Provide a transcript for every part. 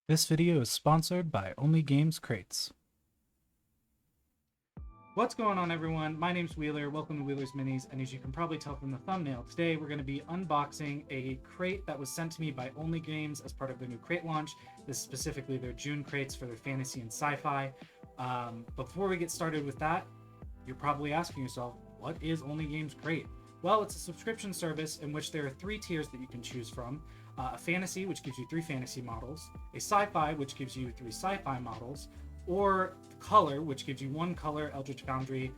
This video is sponsored by Onlygames Crates. What's going on, everyone? My name's Wheeler. Welcome to Wheeler's Minis, and as you can probably tell from the thumbnail, today we're going to be unboxing a crate that was sent to me by Onlygames as part of their new crate launch. This is specifically their June crates for their fantasy and sci-fi. Before we get started with that, you're probably asking yourself, what is Onlygames Crate? Well, it's a subscription service in which there are 3 tiers that you can choose from. A fantasy, which gives you 3 fantasy models, a sci-fi, which gives you 3 sci-fi models, or color, which gives you 1 color Eldritch Foundry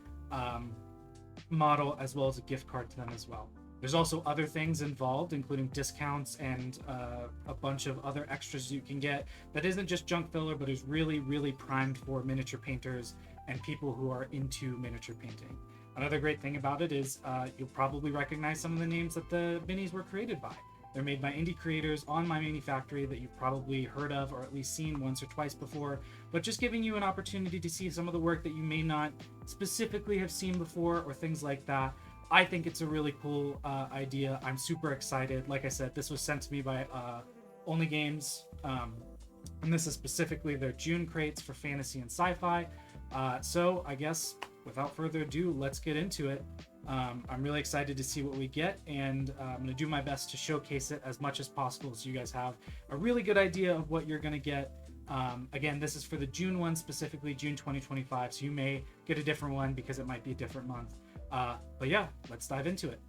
model, as well as a gift card to them as well. There's also other things involved, including discounts and a bunch of other extras you can get that isn't just junk filler, but is really, really primed for miniature painters and people who are into miniature painting. Another great thing about it is you'll probably recognize some of the names that the minis were created by. They're made by indie creators on my manufactory that you've probably heard of or at least seen once or twice before, but just giving you an opportunity to see some of the work that you may not specifically have seen before or things like that. I think it's a really cool idea. I'm super excited. Like I said, this was sent to me by Onlygames, and this is specifically their June crates for fantasy and sci-fi. So I guess without further ado, let's get into it. I'm really excited to see what we get, and I'm going to do my best to showcase it as much as possible so you guys have a really good idea of what you're going to get. Again, this is for the June one, specifically June 2025, so you may get a different one because it might be a different month. But yeah, let's dive into it.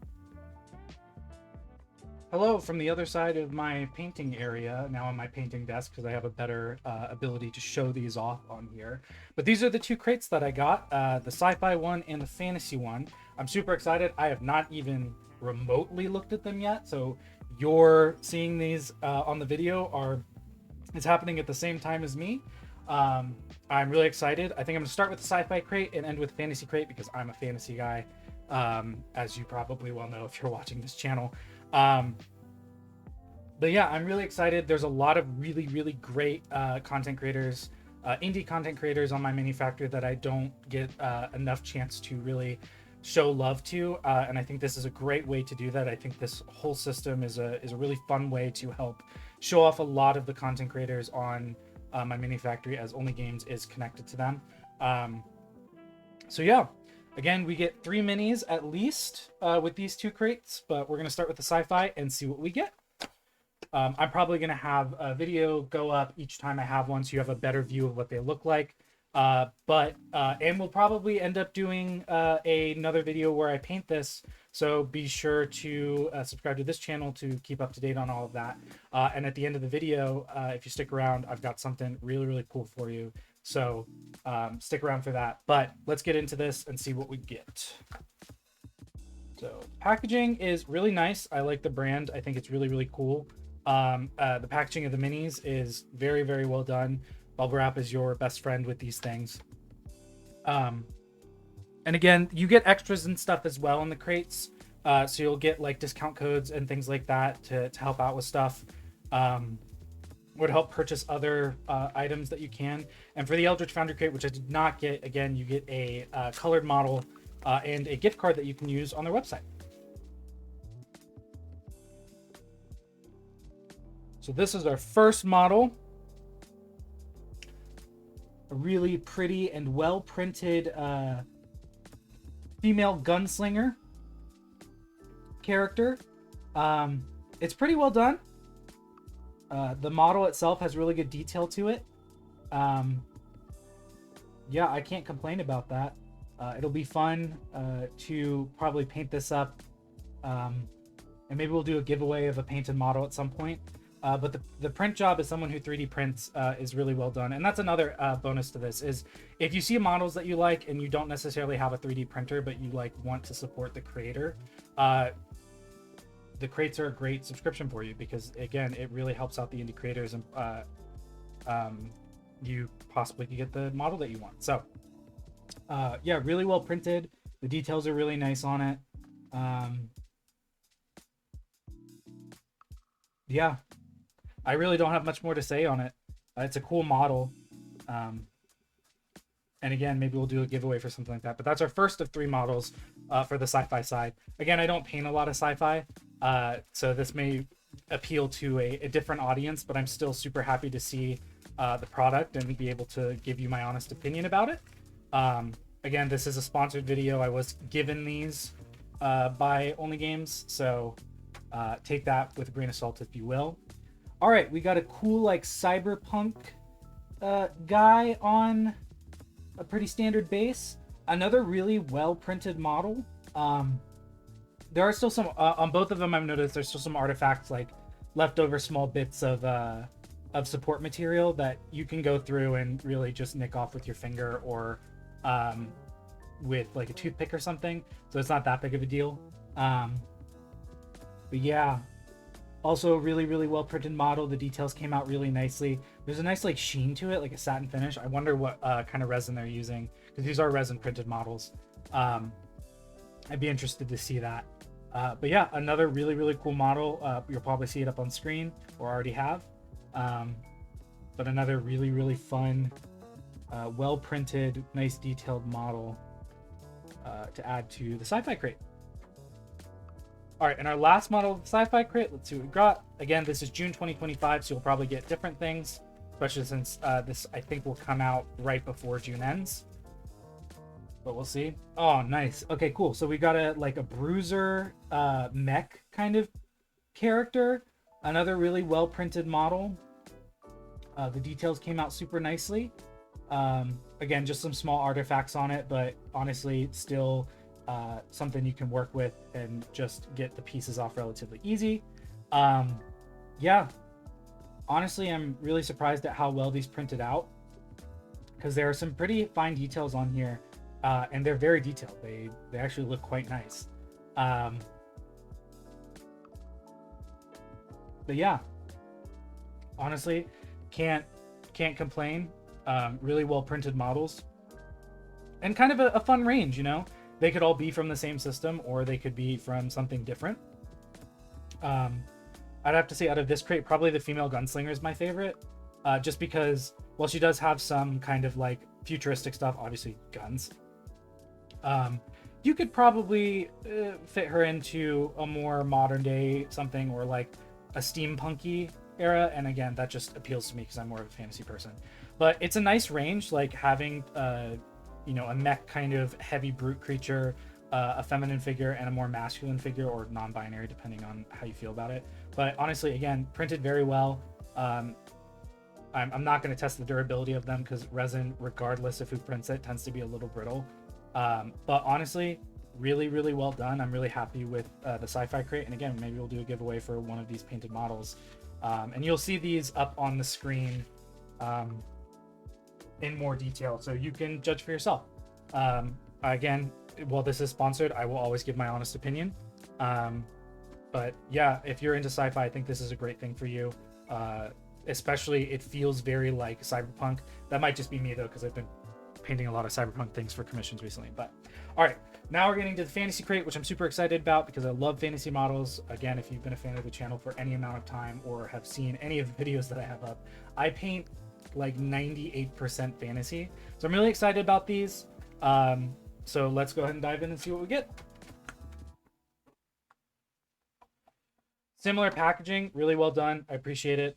Hello from the other side of my painting area, now on my painting desk, because I have a better ability to show these off on here. But these are the 2 crates that I got, the sci-fi one and the fantasy one. I'm super excited. I have not even remotely looked at them yet, so you're seeing these on the video it's happening at the same time as me. I'm really excited. I think I'm gonna start with the sci-fi crate and end with the fantasy crate because I'm a fantasy guy, as you probably well know if you're watching this channel. But yeah, I'm really excited. There's a lot of really, really great content creators, indie content creators on my manufacturer that I don't get enough chance to really show love to, and I think this is a great way to do that. I think this whole system is a really fun way to help show off a lot of the content creators on my manufactory, as Onlygames is connected to them. So yeah, again, we get 3 minis at least with these 2 crates, but we're going to start with the sci-fi and see what we get. I'm probably going to have a video go up each time I have one so you have a better view of what they look like. And we'll probably end up doing another video where I paint this, so be sure to subscribe to this channel to keep up to date on all of that. And at the end of the video, if you stick around, I've got something really, really cool for you. So stick around for that. But let's get into this and see what we get. So packaging is really nice. I like the brand. I think it's really, really cool. The packaging of the minis is very, very well done. Bubble wrap is your best friend with these things. And again, you get extras and stuff as well in the crates. So you'll get like discount codes and things like that to help out with stuff. Would help purchase other items that you can. And for the Eldritch Foundry crate, which I did not get, again, you get a colored model and a gift card that you can use on their website. So this is our first model. A really pretty and well printed female gunslinger character. It's pretty well done. The model itself has really good detail to it. Yeah, I can't complain about that. It'll be fun to probably paint this up, and maybe we'll do a giveaway of a painted model at some point. But the print job as someone who 3D prints is really well done. And that's another bonus to this is if you see models that you like and you don't necessarily have a 3D printer, but you like want to support the creator, the crates are a great subscription for you because, again, it really helps out the indie creators and you possibly can get the model that you want. So yeah, really well printed. The details are really nice on it. Yeah. I really don't have much more to say on it. It's a cool model. And again, maybe we'll do a giveaway for something like that. But that's our first of 3 models for the sci-fi side. Again, I don't paint a lot of sci-fi, so this may appeal to a different audience, but I'm still super happy to see the product and be able to give you my honest opinion about it. Again, this is a sponsored video. I was given these by Onlygames, so take that with a grain of salt if you will. All right, we got a cool like cyberpunk guy on a pretty standard base. Another really well printed model. There are still some on both of them. I've noticed there's still some artifacts, like leftover small bits of support material that you can go through and really just nick off with your finger or with like a toothpick or something. So it's not that big of a deal. But yeah, also really, really well printed model. The details came out really nicely. There's a nice like sheen to it, like a satin finish. I wonder what kind of resin they're using, because these are resin printed models. I'd be interested to see that. But yeah, another really, really cool model. You'll probably see it up on screen or already have. But another really, really fun, well printed, nice detailed model to add to the sci-fi crate. All right, and our last model of the sci-fi crate, let's see what we got. Again, this is June 2025, so you'll probably get different things, especially since this, I think, will come out right before June ends. But we'll see. Oh, nice. Okay, cool. So we got a bruiser mech kind of character. Another really well printed model. The details came out super nicely. Again, just some small artifacts on it, but honestly, still something you can work with and just get the pieces off relatively easy. Yeah, honestly, I'm really surprised at how well these printed out, because there are some pretty fine details on here. And they're very detailed. They actually look quite nice. But yeah, honestly, can't complain. Really well printed models, and kind of a fun range. You know, they could all be from the same system, or they could be from something different. I'd have to say, out of this crate, probably the female gunslinger is my favorite, just because while she does have some kind of like futuristic stuff, obviously guns. You could probably fit her into a more modern day something, or like a steampunky era, and again, that just appeals to me because I'm more of a fantasy person. But it's a nice range, like having you know, a mech kind of heavy brute creature, a feminine figure, and a more masculine figure, or non-binary depending on how you feel about it. But honestly, again, printed very well. I'm not going to test the durability of them, because resin, regardless of who prints it, tends to be a little brittle. But honestly, really, really well done. I'm really happy with the sci-fi crate. And again, maybe we'll do a giveaway for one of these painted models. And you'll see these up on the screen in more detail, so you can judge for yourself. Again, while this is sponsored, I will always give my honest opinion. But yeah, if you're into sci-fi, I think this is a great thing for you. Especially, it feels very like cyberpunk. That might just be me though, because I've been painting a lot of cyberpunk things for commissions recently. But all right, now we're getting to the fantasy crate, which I'm super excited about because I love fantasy models. Again, if you've been a fan of the channel for any amount of time, or have seen any of the videos that I have up, I paint like 98% fantasy. So I'm really excited about these. So let's go ahead and dive in and see what we get. Similar packaging, really well done. I appreciate it.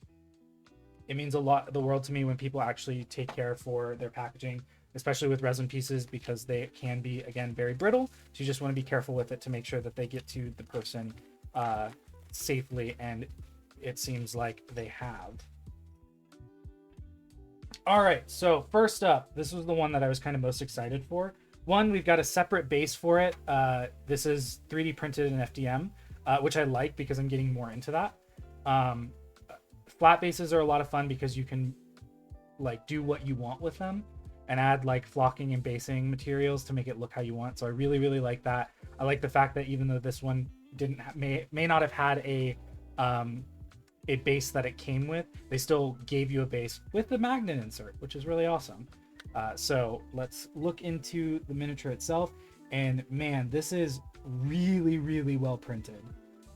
It means a lot, the world to me, when people actually take care for their packaging, especially with resin pieces, because they can be, again, very brittle. So you just want to be careful with it to make sure that they get to the person safely, and it seems like they have. All right, so first up, this was the one that I was kind of most excited for. One, we've got a separate base for it. This is 3D printed in FDM, which I like because I'm getting more into that. Flat bases are a lot of fun because you can like do what you want with them and add like flocking and basing materials to make it look how you want. So I really, really like that. I like the fact that even though this one didn't may not have had a base that it came with, they still gave you a base with the magnet insert, which is really awesome. So let's look into the miniature itself, and man, this is really, really well printed.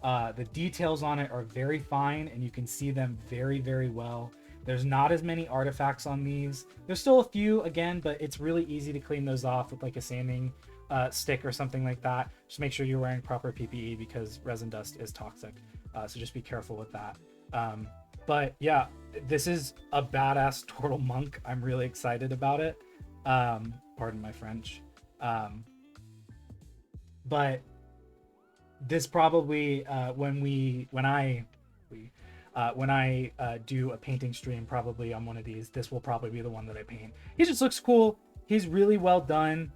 The details on it are very fine, and you can see them very, very well. There's not as many artifacts on these. There's still a few, again, but it's really easy to clean those off with like a sanding stick or something like that. Just make sure you're wearing proper PPE because resin dust is toxic. So just be careful with that. But yeah, this is a badass turtle monk. I'm really excited about it. Pardon my French. Um, but this probably when I do a painting stream, probably on one of these, this will probably be the one that I paint. He just looks cool. He's really well done.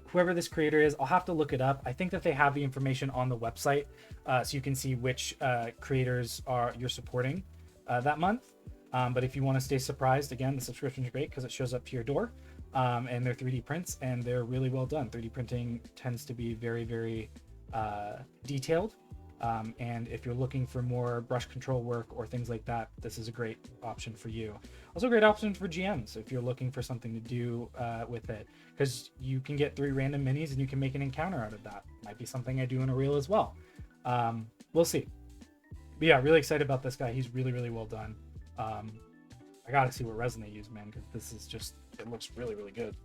Whoever this creator is, I'll have to look it up. I think that they have the information on the website, so you can see which creators you're supporting that month. But if you want to stay surprised, again, the subscription is great because it shows up to your door, and they're 3D prints and they're really well done. 3D printing tends to be very, very detailed. And if you're looking for more brush control work or things like that, this is a great option for you. Also a great option for GMs if you're looking for something to do with it, because you can get 3 random minis and you can make an encounter out of that. Might be something I do in a reel as well. We'll see. But yeah, really excited about this guy. He's really, really well done. I gotta see what resin they use, man, because this is just, it looks really, really good.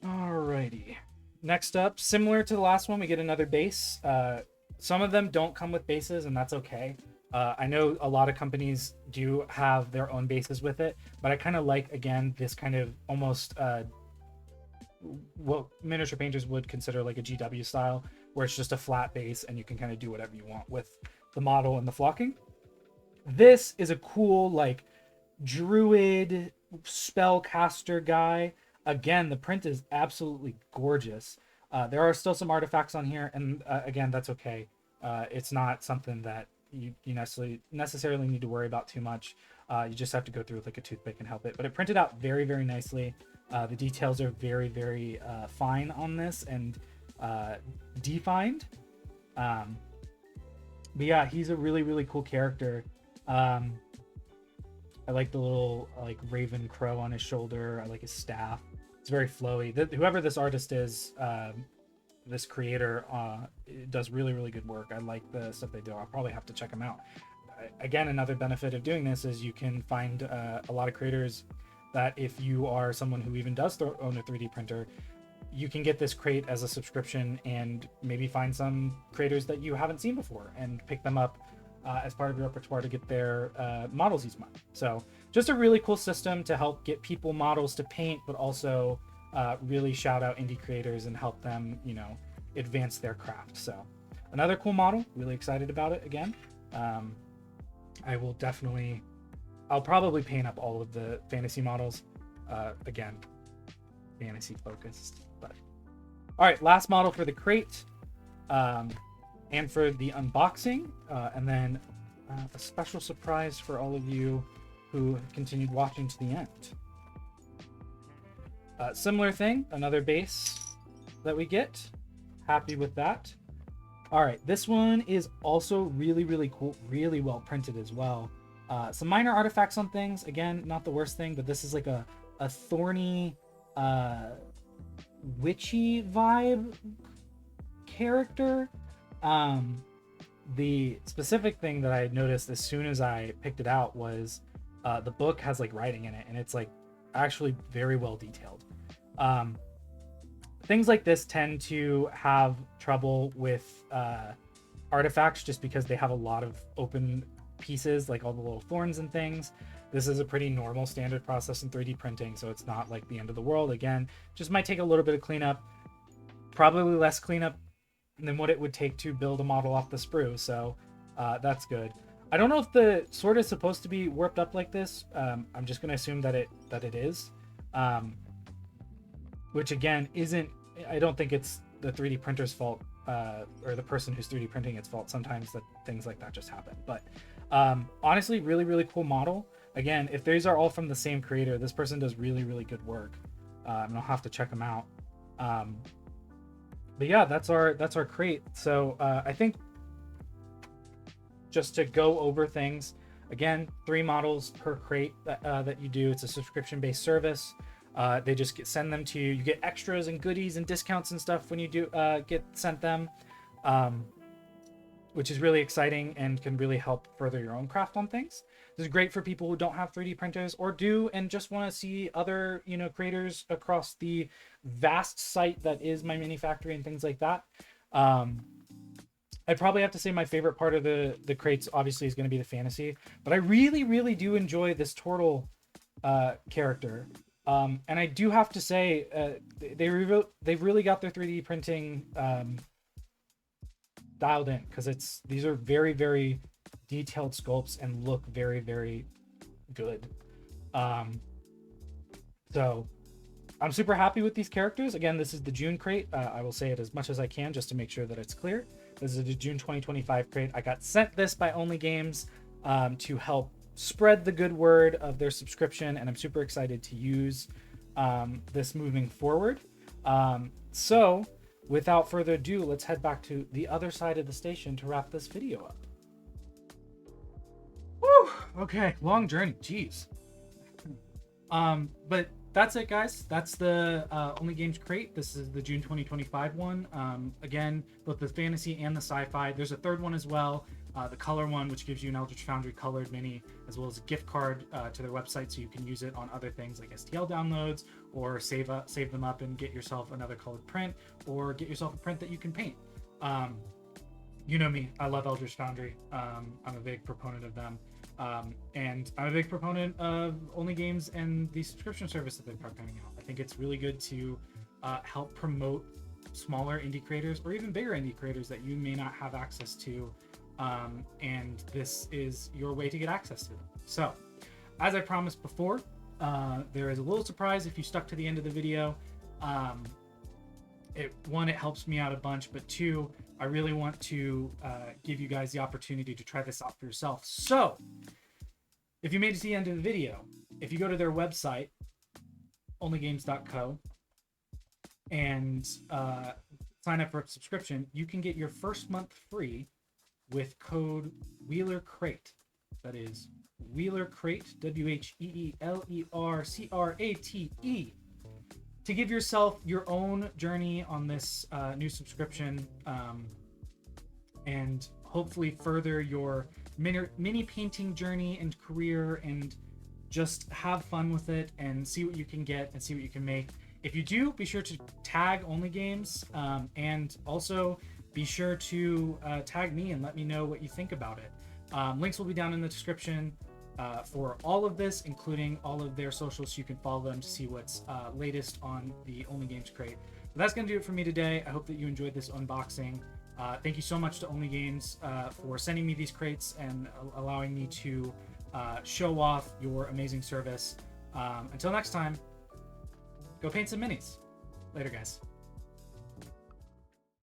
Alrighty. Next up, similar to the last one, we get another base. Some of them don't come with bases, and that's okay. I know a lot of companies do have their own bases with it, but I kind of like, again, this kind of almost what miniature painters would consider like a GW style, where it's just a flat base and you can kind of do whatever you want with the model and the flocking. This is a cool, like, druid spellcaster guy. Again, the print is absolutely gorgeous. There are still some artifacts on here, and again, that's okay. It's not something that you necessarily need to worry about too much. You just have to go through with like a toothpick and help it. But it printed out very, very nicely. The details are very, very fine on this and defined. But yeah, he's a really, really cool character. I like the little like raven crow on his shoulder. I like his staff. It's very flowy. Whoever this artist is, this creator, does really, really good work. I like the stuff they do. I'll probably have to check them out. Again, another benefit of doing this is you can find a lot of creators that if you are someone who even does own a 3D printer, you can get this crate as a subscription and maybe find some creators that you haven't seen before and pick them up as part of your repertoire to get their models each month. So just a really cool system to help get people models to paint, but also really shout out indie creators and help them, advance their craft. So another cool model, really excited about it again. I'll probably paint up all of the fantasy models. Again, fantasy focused, but all right, last model for the crate. And for the unboxing, and then a special surprise for all of you who have continued watching to the end. Similar thing, another base that we get. Happy with that. All right, this one is also really, really cool, really well printed as well. Some minor artifacts on things. Again, not the worst thing, but this is like a thorny, witchy vibe character. The specific thing that I had noticed as soon as I picked it out was the book has like writing in it, and it's like actually very well detailed. Things like this tend to have trouble with artifacts just because they have a lot of open pieces, like all the little thorns and things. This is a pretty normal standard process in 3D printing, so it's not like the end of the world. Again, just might take a little bit of cleanup, probably less cleanup than what it would take to build a model off the sprue, so that's good. I don't know if the sword is supposed to be warped up like this. I'm just going to assume that it is, which again isn't. I don't think it's the 3D printer's fault or the person who's 3D printing its fault. Sometimes that things like that just happen. But honestly, really, really cool model. Again, if these are all from the same creator, this person does really, really good work, and I'll have to check them out. But yeah, that's our crate. So I think just to go over things again, 3 models per crate that you do. It's a subscription-based service. They just send them to you. You get extras and goodies and discounts and stuff when you do get sent them, which is really exciting and can really help further your own craft on things. This is great for people who don't have 3D printers or do and just want to see other creators across the vast site that is My Mini Factory and things like that. I'd probably have to say my favorite part of the crates obviously is going to be the fantasy, but I really do enjoy this turtle character. And I do have to say, they've really got their 3D printing dialed in, because these are very detailed sculpts and look very good. So I'm super happy with these characters. Again, this is the June crate. I will say it as much as I can just to make sure that it's clear. This is the June 2025 crate. I got sent this by Onlygames to help spread the good word of their subscription, and I'm super excited to use this moving forward. So without further ado, let's head back to the other side of the station to wrap this video up. Woo! Okay, long journey. Jeez. But that's it, guys. That's the Onlygames crate. This is the June 2025 one. Again, both the fantasy and the sci-fi. There's a third one as well, the color one, which gives you an Eldritch Foundry colored mini, as well as a gift card to their website, so you can use it on other things like STL downloads, or save them up and get yourself another colored print, or get yourself a print that you can paint. You know me, I love Eldritch Foundry. I'm a big proponent of them. And I'm a big proponent of Onlygames and the subscription service that they've got coming out. I think it's really good to help promote smaller indie creators, or even bigger indie creators that you may not have access to, and this is your way to get access to them. So, as I promised before, there is a little surprise if you stuck to the end of the video. One, it helps me out a bunch, but two, I really want to give you guys the opportunity to try this out for yourself. So, if you made it to the end of the video, if you go to their website, onlygames.co, and sign up for a subscription, you can get your first month free with code WheelerCrate. That is WheelerCrate, WheelerCrate, to give yourself your own journey on this new subscription, and hopefully further your mini painting journey and career, and just have fun with it and see what you can get and see what you can make. If you do, be sure to tag Onlygames, and also be sure to tag me and let me know what you think about it. Links will be down in the description for all of this, including all of their socials, so you can follow them to see what's latest on the Onlygames crate. But that's going to do it for me today. I hope that you enjoyed this unboxing. Thank you so much to Onlygames for sending me these crates and allowing me to show off your amazing service. Until next time, go paint some minis. Later, guys.